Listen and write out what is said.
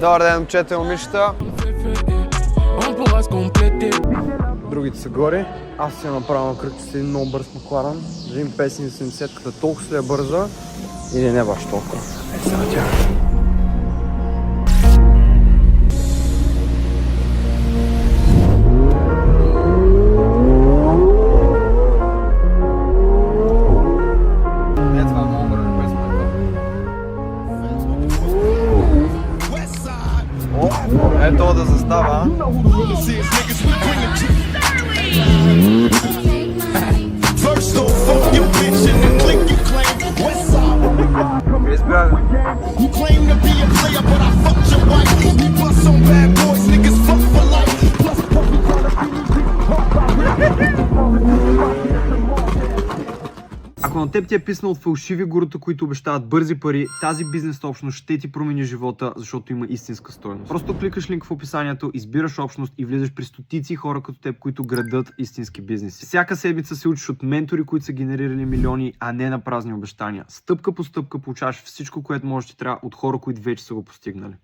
Добър ден, момчета и момичета. Другите са горе. Аз си направя на кръг, че си един много бърз Макларен. Взимам 570, като толкова си е бърза. Или не баш толкова. Е, сега тя. Ето да застава. Ако на теб ти е писнал от фалшиви гурута, които обещават бързи пари, тази бизнес общност ще ти промени живота, защото има истинска стойност. Просто кликаш линк в описанието, избираш общност и влизаш при стотици хора като теб, които градат истински бизнеси. Всяка седмица се учиш от ментори, които са генерирали милиони, а не на празни обещания. Стъпка по стъпка получаваш всичко, което може да ти трябва от хора, които вече са го постигнали.